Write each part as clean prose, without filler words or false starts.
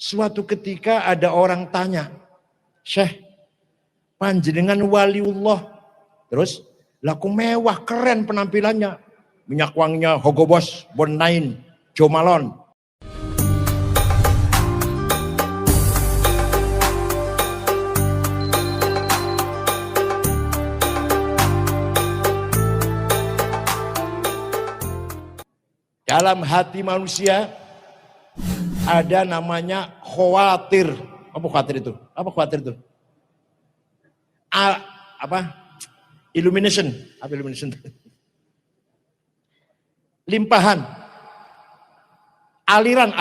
Suatu ketika ada orang tanya, Syekh, panjenengan waliullah. Terus, laku mewah, keren penampilannya. Minyak wanginya Hugo Boss, Bon 9, Jo Malone. Dalam hati manusia ada namanya khawatir. Apa khawatir itu? Apa khawatir itu? Illumination. Apa illumination? Limpahan. Aliran.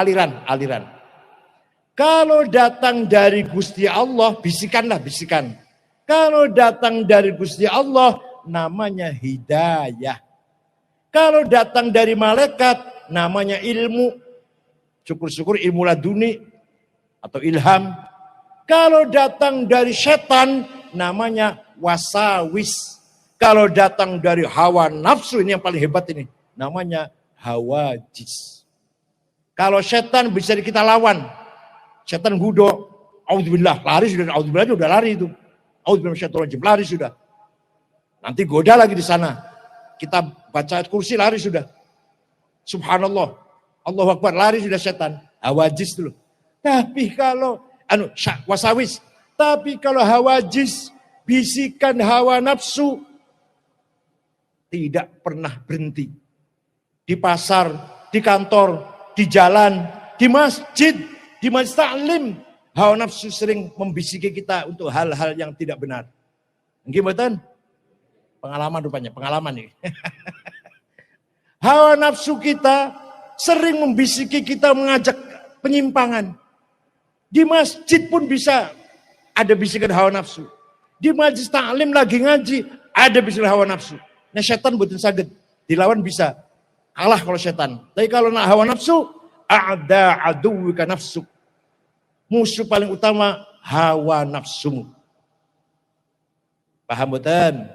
Kalau datang dari Gusti Allah, bisikanlah, bisikan. Kalau datang dari Gusti Allah, namanya hidayah. Kalau datang dari malaikat, namanya ilmu. Syukur-syukur ilmu laduni atau ilham. Kalau datang dari setan, namanya wasawis. Kalau datang dari hawa nafsu, ini yang paling hebat ini, namanya hawajis. Kalau setan bisa kita lawan. Setan gudo, auzubillah, lari sudah, auzubillah sudah lari itu. Auzubillah minasyaitonir rajim, lari sudah. Nanti goda lagi di sana. Kita baca kursi lari sudah. Subhanallah. Allahu Akbar, lari sudah setan. Hawajis dulu. Tapi kalau wasawis. Tapi kalau hawajis, bisikan hawa nafsu, tidak pernah berhenti. Di pasar, di kantor, di jalan, di masjid, di majlis taklim, hawa nafsu sering membisiki kita untuk hal-hal yang tidak benar. Gimana? Pengalaman rupanya, pengalaman nih. Hawa nafsu kita sering membisiki kita mengajak penyimpangan. Di masjid pun bisa ada bisikan hawa nafsu. Di majlis taklim lagi ngaji, ada bisikan hawa nafsu. Nah setan betul saged, dilawan bisa. Kalah kalau setan. Tapi kalau nak hawa nafsu, a'da aduwika nafsu. Musuh paling utama hawa nafsumu. Paham betul?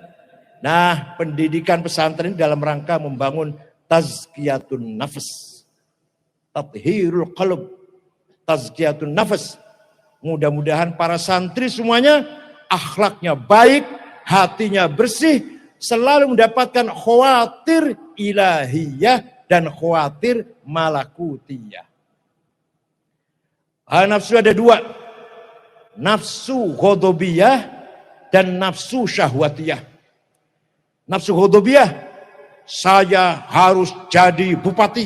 Nah, pendidikan pesantren dalam rangka membangun tazkiyatun nafs, tathhirul qalb, tazkiyatun nafs. Mudah-mudahan para santri semuanya akhlaknya baik, hatinya bersih, selalu mendapatkan khawatir ilahiyah dan khawatir malakutiyah. Nafsu ada dua, nafsu ghadabiyah dan nafsu syahwatiyah. Nafsu ghadabiyah, saya harus jadi bupati,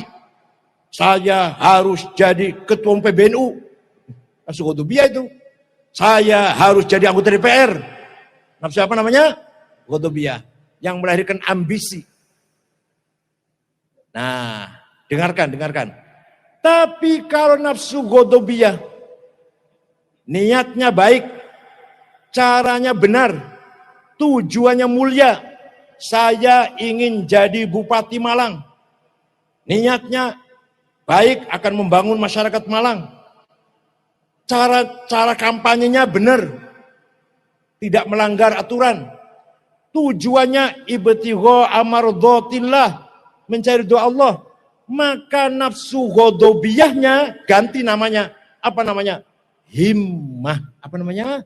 saya harus jadi ketua PBNU. Nafsu ghadabiyah itu, saya harus jadi anggota DPR. Nafsu apa namanya? Ghadabiyah, yang melahirkan ambisi. Nah, dengarkan. Tapi kalau nafsu ghadabiyah, niatnya baik, caranya benar, tujuannya mulia. Saya ingin jadi Bupati Malang. Niatnya baik, akan membangun masyarakat Malang. Cara kampanyenya benar. Tidak melanggar aturan. Tujuannya ibtigha amardhatillah, mencari doa Allah. Maka nafsu ghadabiyahnya ganti namanya. Apa namanya? Himmah. Apa namanya?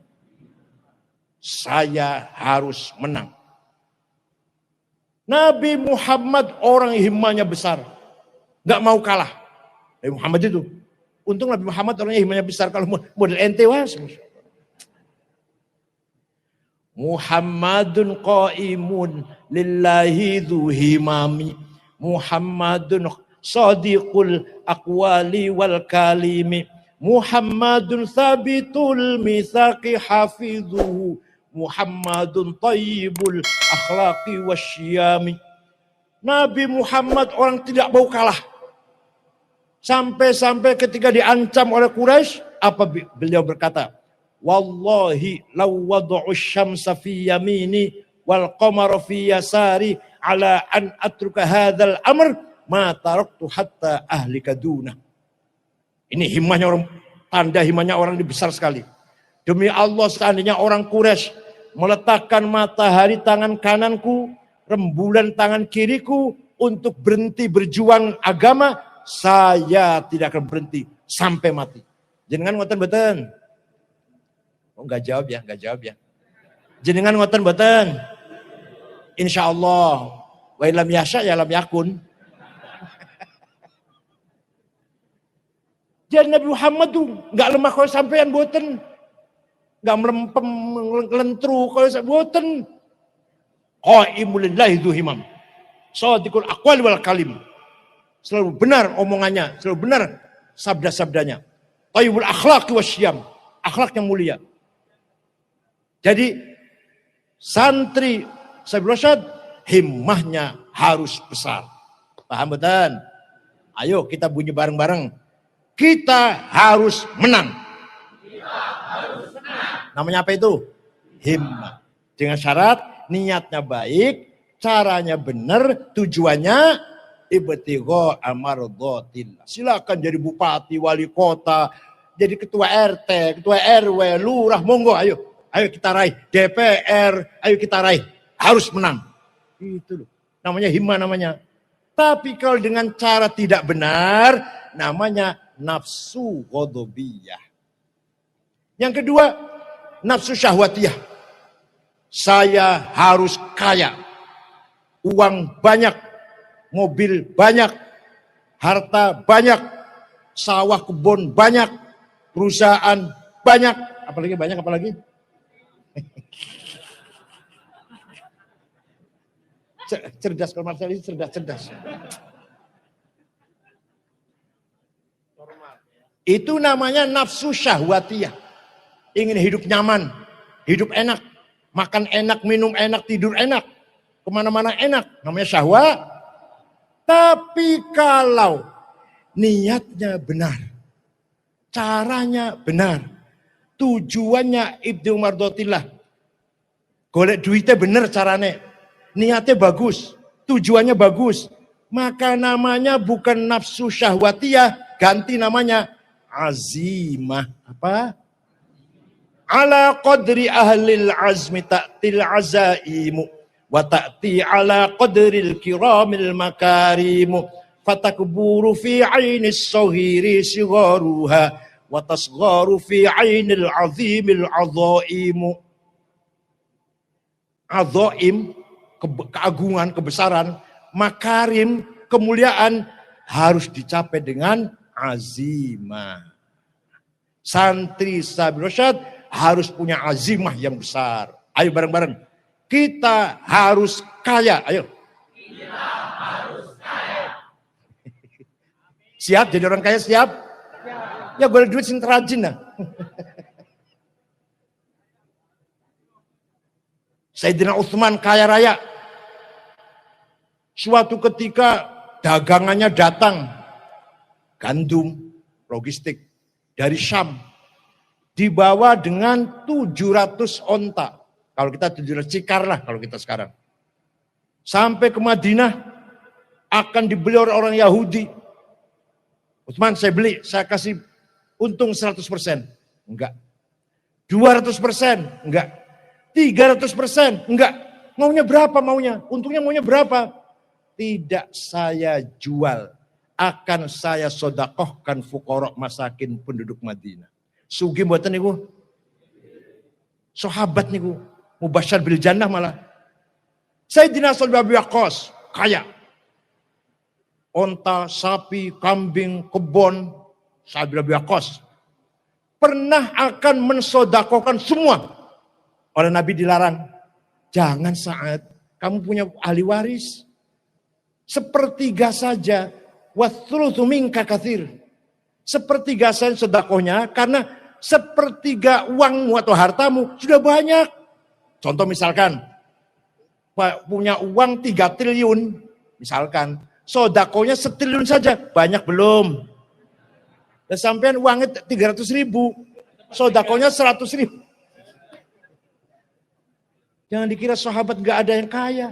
Saya harus menang. Nabi Muhammad orang himmahnya besar. Gak mau kalah. Nabi Muhammad itu. Untung Nabi Muhammad orangnya himmahnya besar. Kalau model ente was. Muhammadun qaimun lillahi dhu himami. Muhammadun sadiqul aqwali wal kalimi. Muhammadun sabitul mitsaqi hafidhuhu. Muhammadun tayyibul akhlaqi wasyiyami. Nabi Muhammad orang tidak mau kalah. Sampai-sampai ketika diancam oleh Quraisy, apa beliau berkata? Wallahi law wad'u syamsa fi yamini wal qamara fi yasari ala an atruka hadzal amr ma taraktu hatta ahlika duna. Ini himmahnya orang, tanda himmahnya orang ini besar sekali. Demi Allah, seandainya orang Quraisy meletakkan matahari tangan kananku, rembulan tangan kiriku untuk berhenti berjuang agama, saya tidak akan berhenti sampai mati. Jenengan ngoten mboten? Oh, enggak jawab ya. Jenengan ngoten mboten? Insyaallah. Wa lam yasha ya lam yakun. Jadi Nabi Muhammad tuh enggak lemah kalau sampean mboten. Enggak melempem ngelentru kalau mboten. Qaimul lillahi dzu himam. Shadiqul aqwal wal kalim. Selalu benar omongannya, selalu benar sabda-sabdanya. Thayyibul akhlaq wasyam. Akhlak yang mulia. Jadi santri Sabil Rasyad himmahnya harus besar. Paham betul? Ayo kita bunyi bareng-bareng. Kita harus menang. Namanya apa itu? Himmah. Dengan syarat niatnya baik, caranya benar, tujuannya ibtigha amardhatillah. Silakan jadi bupati, wali kota, jadi ketua RT, ketua RW, lurah, monggo ayo. Ayo kita raih DPR, ayo kita raih. Harus menang. Itu loh. Namanya himmah namanya. Tapi kalau dengan cara tidak benar, namanya nafsu ghadabiyah. Yang kedua, nafsu syahwatiyah. Saya harus kaya. Uang banyak, mobil banyak, harta banyak, sawah kebun banyak, perusahaan banyak, apalagi? Cerdas kalau Marcel ini cerdas. Itu namanya nafsu syahwatiyah. Ingin hidup nyaman, hidup enak, makan enak, minum enak, tidur enak, kemana-mana enak, namanya syahwat. Tapi kalau niatnya benar, caranya benar, tujuannya ibtigha mardhatillah, golek duitnya bener carane, niatnya bagus, tujuannya bagus, maka namanya bukan nafsu syahwatiyah, ganti namanya azimah. Apa? Ala qadri ahlil azmi ta'til azaimu wa ta'ti ala qadril kiramil makarimu fatakburu fi ainis sahiri sigharuha wa tasgharu fi ainil azimil azaimu. Azaim, keagungan, kebesaran, makarim, kemuliaan harus dicapai dengan azimah. Santri Sabil Rasyad harus punya azimah yang besar. Ayo bareng-bareng. Kita harus kaya. Ayo. Kita harus kaya. Siap jadi orang kaya, siap? Ya boleh duit sing rajin lah. Sayyidina Utsman kaya raya. Suatu ketika dagangannya datang. Gandum, logistik dari Syam. Dibawa dengan 700 onta. Kalau kita 700 cikar lah kalau kita sekarang. Sampai ke Madinah akan dibeli oleh orang Yahudi. Utsman saya beli, saya kasih untung 100%. Enggak. 200%? Enggak. 300%? Enggak. Maunya berapa maunya? Untungnya maunya berapa? Tidak saya jual. Akan saya sodakohkan fuqara masakin penduduk Madinah. Sugih mboten niku. Sahabat niku mubasysyar bil jannah malah. Sayyidina Sa'd bin Abi Waqqas kaya. Onta, sapi, kambing, kebon, Sa'd bin Abi Waqqas pernah akan mensodakohkan semua. Oleh Nabi dilarang. Jangan Sa'ad, kamu punya ahli waris. Sepertiga saja. Wathulutsu minka katsir. Sepertiga saja sedekahnya karena sepertiga uangmu atau hartamu sudah banyak. Contoh misalkan punya uang 3 triliun misalkan, sedekahnya 1 triliun saja, banyak belum? Dan sampean uangnya 300.000, sedekahnya 100.000. Jangan dikira sahabat gak ada yang kaya.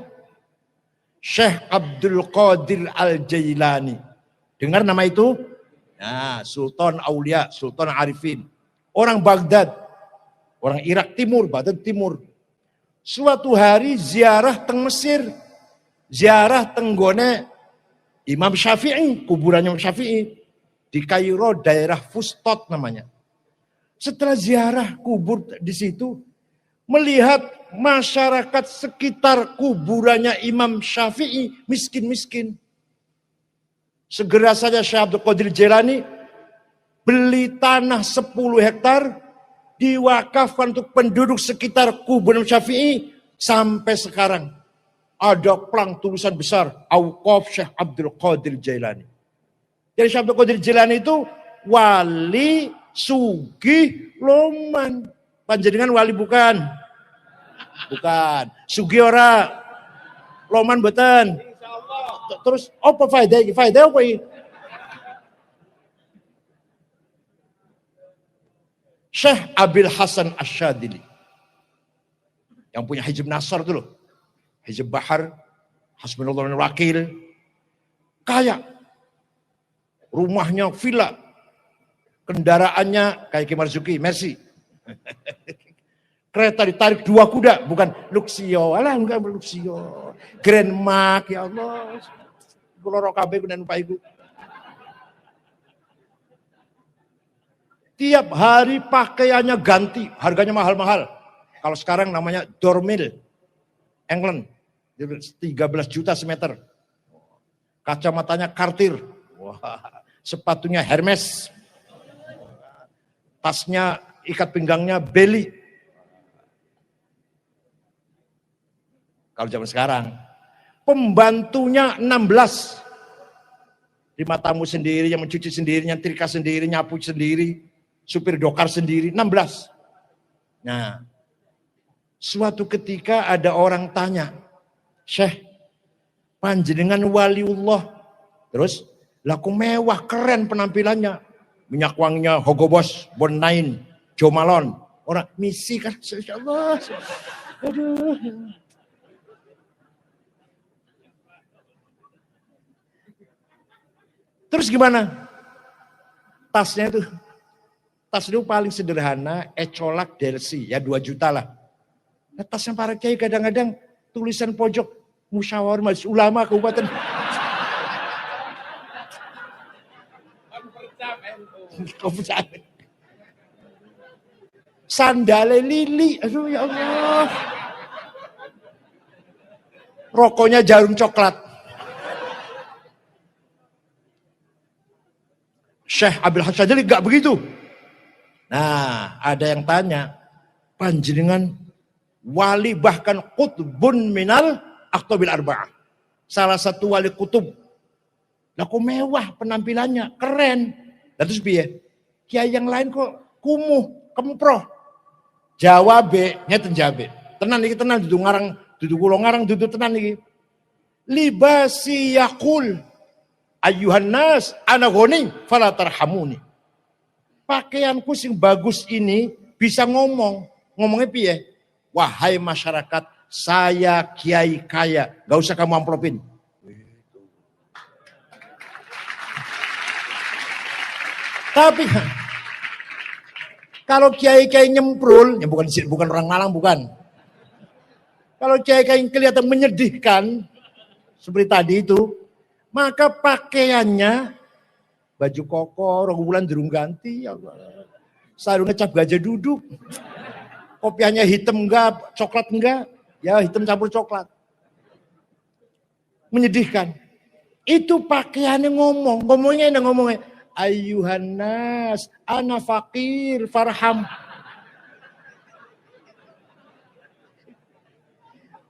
Syekh Abdul Qadir Al-Jailani. Dengar nama itu? Nah, Sultan Aulia, Sultan Arifin. Orang Baghdad. Orang Irak Timur, Baghdad Timur. Suatu hari ziarah teng Mesir. Ziarah teng gone Imam Syafi'i, kuburannya Imam Syafi'i. Di Kairo daerah Fustot namanya. Setelah ziarah kubur di situ, melihat masyarakat sekitar kuburannya Imam Syafi'i miskin-miskin. Segera saja Syekh Abdul Qadir Jailani beli tanah 10 hektar, diwakafkan untuk penduduk sekitar kuburan Syafi'i. Sampai sekarang ada plang tulisan besar, Auqaf Syekh Abdul Qadir Jailani. Jadi Syekh Abdul Qadir Jailani itu wali sugih loman. Panjenengan wali bukan? Bukan. Sugih ora? Loman mboten? Terus apa faedah iki? Faedah apa iki? Syekh Abil Hasan Asyadili yang punya Hizb Nasr itu loh. Hizb Bahar, Hasbunallah wa Wakil. Kaya. Rumahnya villa. Kendaraannya kayak Ki Marzuki, Mercy. Kereta ditarik 2 kuda, bukan Luxio. Alah, enggak Luxio. Grand Mark, ya Allah. Kulo kabeh kunen Pak Ibu. Tiap hari pakaiannya ganti, harganya mahal-mahal. Kalau sekarang namanya Dormil, England. 13 juta semeter. Kacamatanya Cartier. Wah, sepatunya Hermes. Tasnya, ikat pinggangnya Belly. Kalau zaman sekarang. Pembantunya 16. Lima tamu sendiri, yang mencuci sendiri, yang nyetrika sendiri, nyapu sendiri. Supir dokar sendiri, 16. Nah, suatu ketika ada orang tanya, Syekh, panjenengan waliullah. Terus, laku mewah, keren penampilannya. Minyak wanginya Hugo Boss, Bon 9, Jo Malone. Orang misi kan, insyaallah. Aduh. Terus gimana? Tas itu paling sederhana, Ecolak Delsi, ya 2 juta lah. Nah, tasnya para kiai kadang-kadang tulisan pojok musyawarah majelis ulama kabupaten. Sandale lili, aduh ya Allah. Rokoknya jarum coklat. Syekh Abil Hasan Asyadili gak begitu. Nah, ada yang tanya, panjenengan wali bahkan qutbun minal aqtabil arba'ah. Salah satu wali kutub. Nah, kok mewah penampilannya, keren. Dan terus piye? Kiai yang lain kok kumuh, kemproh. Jawabe, ngeten jabe. Tenan iki tenan dudu ngarang, dudu kula ngarang dudu tenan iki. Libasi yaqul ayyuhan nas ana ghani fala tarhamuni. Pakaianku sing bagus ini bisa ngomong. Ngomongnya piye? Wahai masyarakat, saya kiai kaya, gak usah kamu amplopin. Tapi kalau kiai-kiai nyemprul, ya bukan orang Malang, bukan. Kalau kiai-kiai kelihatan menyedihkan, seperti tadi itu, maka pakaiannya baju koko, rong bulan durung ganti, ya Allah. Sarungnya cap gajah duduk. Kopiahnya hitam enggak, coklat enggak, ya hitam campur coklat. Menyedihkan. Itu pakaiannya ngomongnya Ayyuhan nas, ana fakir, farham.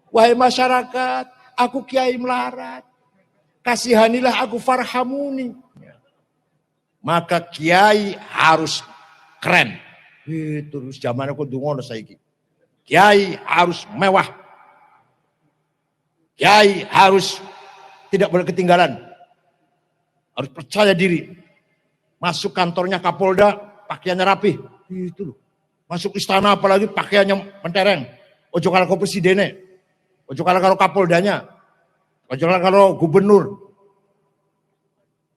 Wahai masyarakat, aku kiai melarat. Kasihanilah aku, farhamuni. Maka kiai harus keren. Terus zaman aku dungono saiki. Kiai harus mewah. Kiai harus tidak boleh ketinggalan. Harus percaya diri. Masuk kantornya Kapolda, pakaiannya rapi. Itu loh. Masuk istana apalagi pakaiannya mentereng. Ojo kalah karo presidennya. Ojo kalah karo Kapoldanya. Ojo kalah karo gubernur.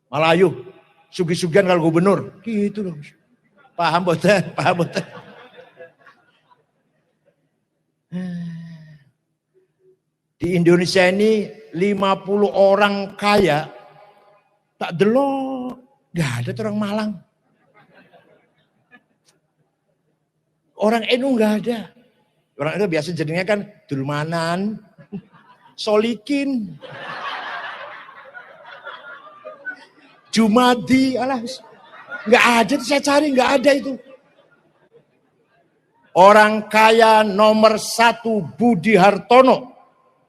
Malayu. Sugi-sugian kalau gubernur. Gitu loh. Paham boten? Paham boten? Di Indonesia ini 50 orang kaya tak delok. Gak ada orang Malang. Orang NU nggak ada. Orang NU biasa jadinya kan Dulmanan, Solikin, Jumadi, alah, nggak ada. Saya cari nggak ada itu. Orang kaya nomor 1 Budi Hartono,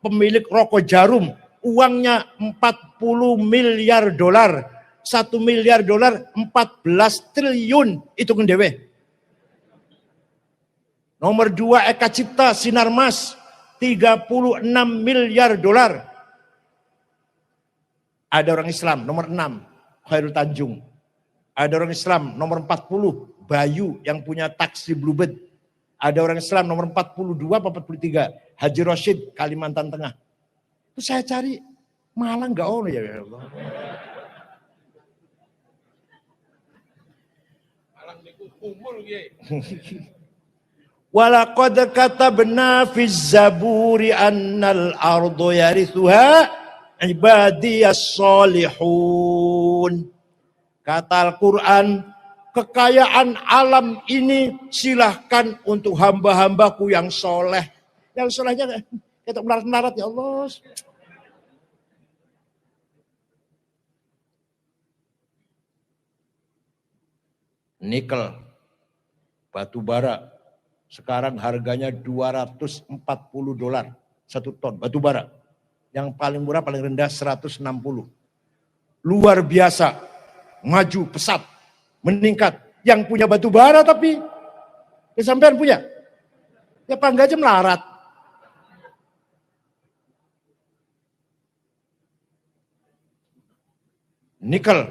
pemilik rokok Jarum, uangnya 40 miliar dolar. 1 miliar dolar 14 triliun, itu dewe. Nomor 2 Eka Cipta Sinarmas, 36 miliar dolar. Ada orang Islam nomor 6 Khairul Tanjung. Ada orang Islam nomor 40 Bayu yang punya taksi Bluebird. Ada orang Islam nomor 42 atau 43 Haji Rosyid Kalimantan Tengah. Itu saya cari Malang nggak ono ya Allah. Malang niku kumpul nggih. Walaqad katabna fiz zaburi annal ardu yarithuha ibadiyas solihun. Kata Al-Quran, kekayaan alam ini silahkan untuk hamba-hambaku yang soleh. Yang solehnya kita melarat-melarat ya Allah. Nikel, batu bara, sekarang harganya 240 dolar 1 ton batu bara. Yang paling murah, paling rendah 160. Luar biasa, maju pesat, meningkat. Yang punya batu bara tapi sampean punya. Ya Pangga aja melarat. Nikel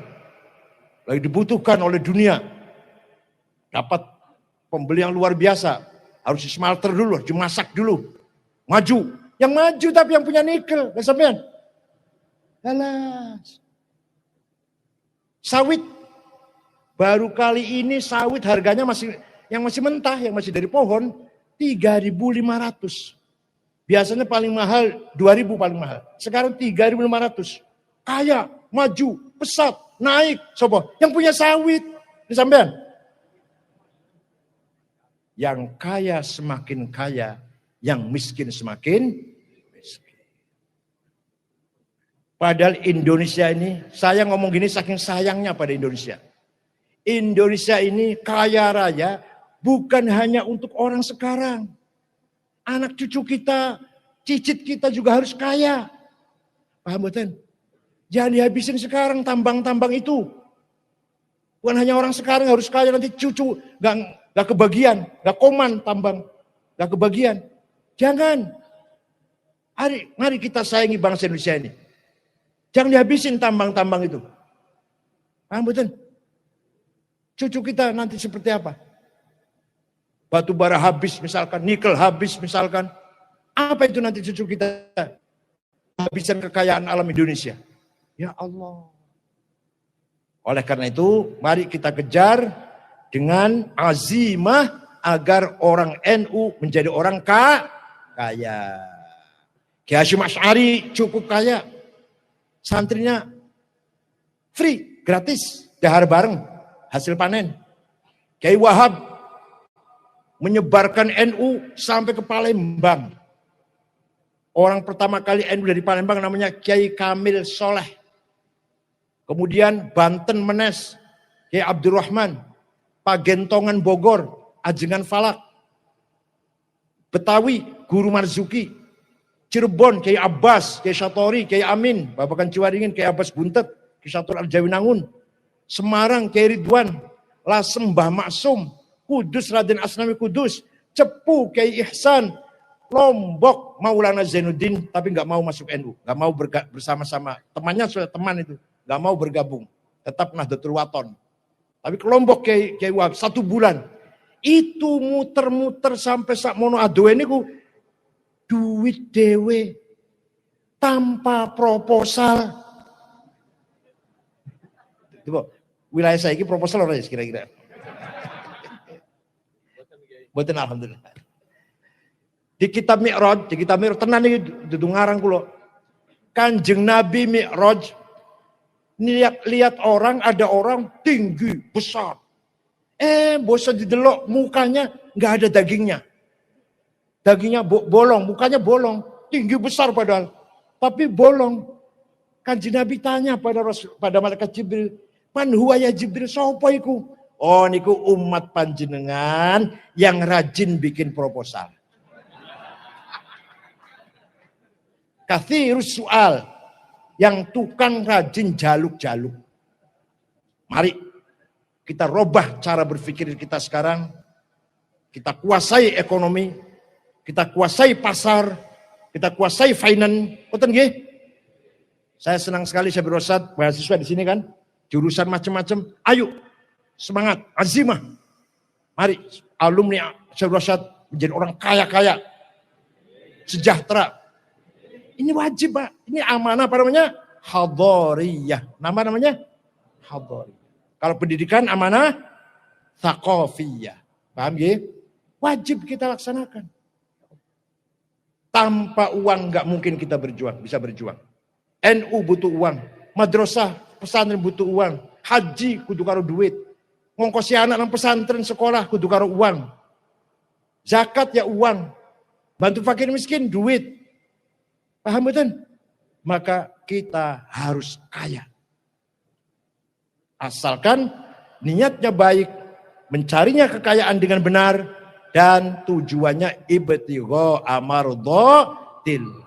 lagi dibutuhkan oleh dunia. Dapat pembeli yang luar biasa. Harus smelter dulu, dimasak dulu. Maju. Yang maju tapi yang punya nikel. Gak sampean? Alas. Sawit. Baru kali ini sawit harganya masih mentah, yang masih dari pohon, 3.500. Biasanya paling mahal 2.000 paling mahal. Sekarang 3.500. Kaya, maju, pesat, naik. Sopo, yang punya sawit. Disampean? Yang kaya semakin kaya, yang miskin semakin miskin. Padahal Indonesia ini, saya ngomong gini saking sayangnya pada Indonesia. Indonesia ini kaya raya bukan hanya untuk orang sekarang. Anak cucu kita, cicit kita juga harus kaya. Paham betul? Jangan dihabisin sekarang tambang-tambang itu. Bukan hanya orang sekarang harus kaya, nanti cucu gak kebagian, gak koman tambang, gak kebagian. Jangan. Mari kita sayangi bangsa Indonesia ini. Jangan dihabisin tambang-tambang itu. Paham betul? Cucu kita nanti seperti apa? Batu bara habis misalkan, nikel habis misalkan. Apa itu nanti cucu kita? Habisan kekayaan alam Indonesia. Ya Allah. Oleh karena itu, mari kita kejar dengan azimah agar orang NU menjadi orang kaya. Kiai Hasyim Asy'ari cukup kaya. Santrinya free, gratis, dahar bareng, hasil panen. Kiai Wahab menyebarkan NU sampai ke Palembang. Orang pertama kali NU dari Palembang namanya Kiai Kamil Soleh. Kemudian Banten Menes, Kiai Abdurrahman, Pagentongan Bogor, Ajengan Falak, Betawi, Guru Marzuki, Cirebon, Kiai Abbas, Kiai Satori, Kiai Amin, Babakan Ciwaringin, Kiai Abbas Buntet, Kiai Sator Al-Jawinangun, Semarang, Kiai Ridwan, Lasem Mbah Maksum, Kudus Raden Asnawi Kudus, Cepu, Kiai Ihsan, Lombok, Maulana Zainuddin, tapi nggak mau masuk NU, nggak mau bersama-sama, temannya sudah teman itu, nggak mau bergabung, tetap Nahdlatul Wathon. Tapi ke Lombok Kiai Wahab 1 bulan, itu muter-muter sampai sak mono adoe niku duit dewe tanpa proposal. Coba wilayah saya ini proposal ora kira-kira. Mboten alhamdulillah. Di kitab Mi'raj tenan iki dudu ngarang kula. Kanjeng Nabi Mi'raj lihat orang, ada orang tinggi, besar. Bosan didelok mukanya nggak ada dagingnya. Dagingnya bolong, mukanya bolong, tinggi besar padahal, tapi bolong. Kanjeng Nabi tanya pada malaikat Jibril, "Man huwa ya Jibril, sapa iku?" "Oh niku umat panjenengan yang rajin bikin proposal." Kathirus soal, yang tukang rajin jaluk-jaluk. Mari kita robah cara berpikir kita sekarang. Kita kuasai ekonomi, kita kuasai pasar, kita kuasai finance. Betul nggih? Saya senang sekali saya berosat mahasiswa di sini kan, jurusan macam-macam. Ayo, semangat, azimah. Mari alumni saya berosat menjadi orang kaya-kaya, sejahtera. Ini wajib, Pak. Ini amanah apa namanya? Hadhariyah. Namanya hadhariyah. Kalau pendidikan amanah thaqafiyah. Paham ya? Wajib kita laksanakan. Tanpa uang nggak mungkin kita bisa berjuang. NU butuh uang, madrasah, pesantren butuh uang, haji kudu karo duit, ngongkosi anak nang pesantren sekolah kudu karo uang, zakat ya uang, bantu fakir miskin duit. Paham betul? Maka kita harus kaya. Asalkan niatnya baik, mencarinya kekayaan dengan benar, dan tujuannya ibtigha amardhatil.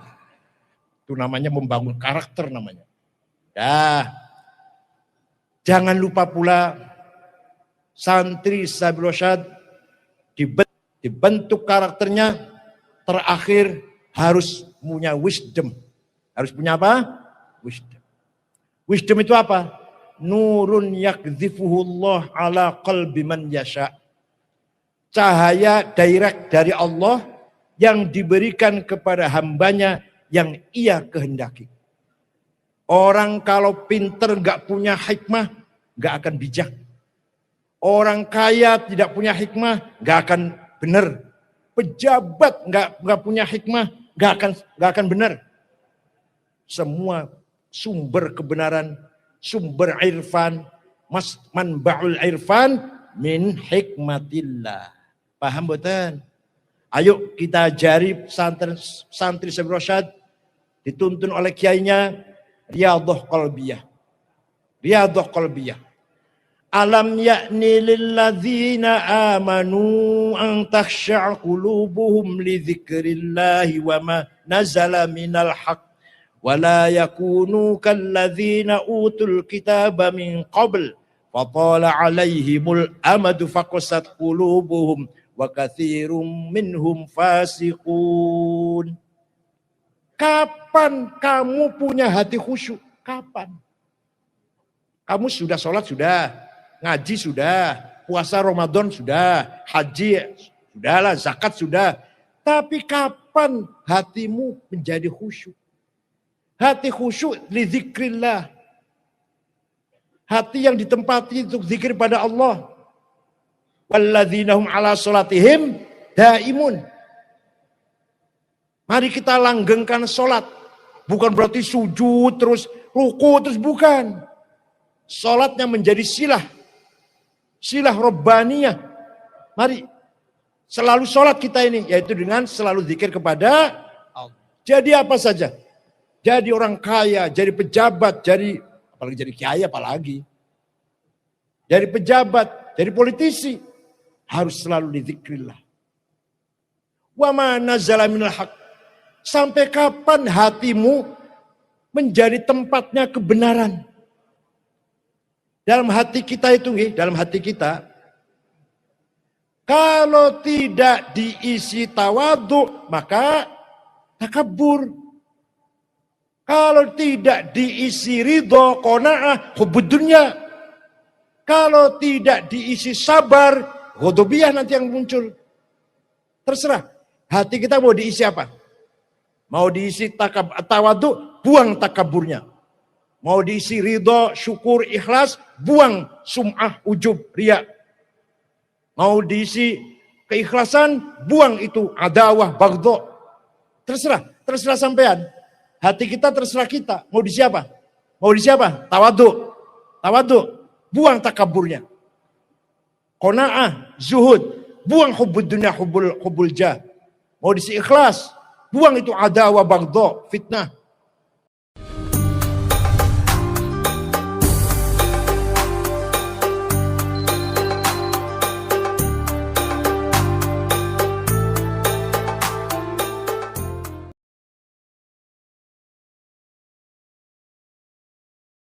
Itu namanya membangun karakter namanya. Ya. Jangan lupa pula santri Sabil Rasyad dibentuk karakternya, terakhir harus punya wisdom. Harus punya apa? Wisdom. Wisdom itu apa? Nurun yakdzifuhullah ala qalbi man yasha. Cahaya direct dari Allah yang diberikan kepada hambanya yang ia kehendaki. Orang kalau pinter gak punya hikmah, gak akan bijak. Orang kaya tidak punya hikmah, gak akan benar. Pejabat gak punya hikmah, gak akan benar. Semua sumber kebenaran, sumber irfan, manba'ul irfan min hikmatillah. Paham betul? Ayo kita ajari santri Sabil Rasyad, dituntun oleh kiainya, riyadhah qalbiyah. Riyadhah qalbiyah. Alam ya'ni lilladzina amanu an takhsha'a qulubuhum li dzikrillahi wa ma nazala minal haqq wa la yakunu kalladzina utul kitaba min qabl fatala 'alaihimul amadu faqasat qulubuhum wa katsirum minhum fasiqun. Kapan kamu punya hati khusyuk? Kapan? Kamu sudah sholat sudah, ngaji sudah, puasa Ramadan sudah, haji sudahlah, zakat sudah. Tapi kapan hatimu menjadi khusyuk? Hati khusyuk li dzikrillah. Hati yang ditempati untuk zikir pada Allah. Walladzina hum ala sholatihim daimun. Mari kita langgengkan sholat. Bukan berarti sujud terus, ruku terus, bukan. Sholatnya menjadi silah. Silah Rabbaniyah. Mari selalu sholat kita ini, yaitu dengan selalu zikir kepada Allah. Jadi apa saja. Jadi orang kaya, jadi pejabat, apalagi jadi kiai apalagi. Jadi pejabat, jadi politisi. Harus selalu dizikrillah. Wa ma nazala minal haq. Sampai kapan hatimu menjadi tempatnya kebenaran? Dalam hati kita itu, dalam hati kita, kalau tidak diisi tawadhu, maka takabur. Kalau tidak diisi ridho, qanaah, hubbud dunya. Kalau tidak diisi sabar, ghadabiyah nanti yang muncul. Terserah. Hati kita mau diisi apa? Mau diisi tawadhu, buang takaburnya. Mau diisi ridho, syukur, ikhlas, buang sum'ah, ujub, riya. Mau diisi keikhlasan, buang itu adawah, baghdha. Terserah sampean. Hati kita terserah kita. Mau diisi apa? Mau diisi apa? Tawadhu, buang takaburnya. Qanaah, zuhud, Buang hubbud dunia, hubbul jah. Mau diisi ikhlas. Buang itu adawa bagdha, fitnah.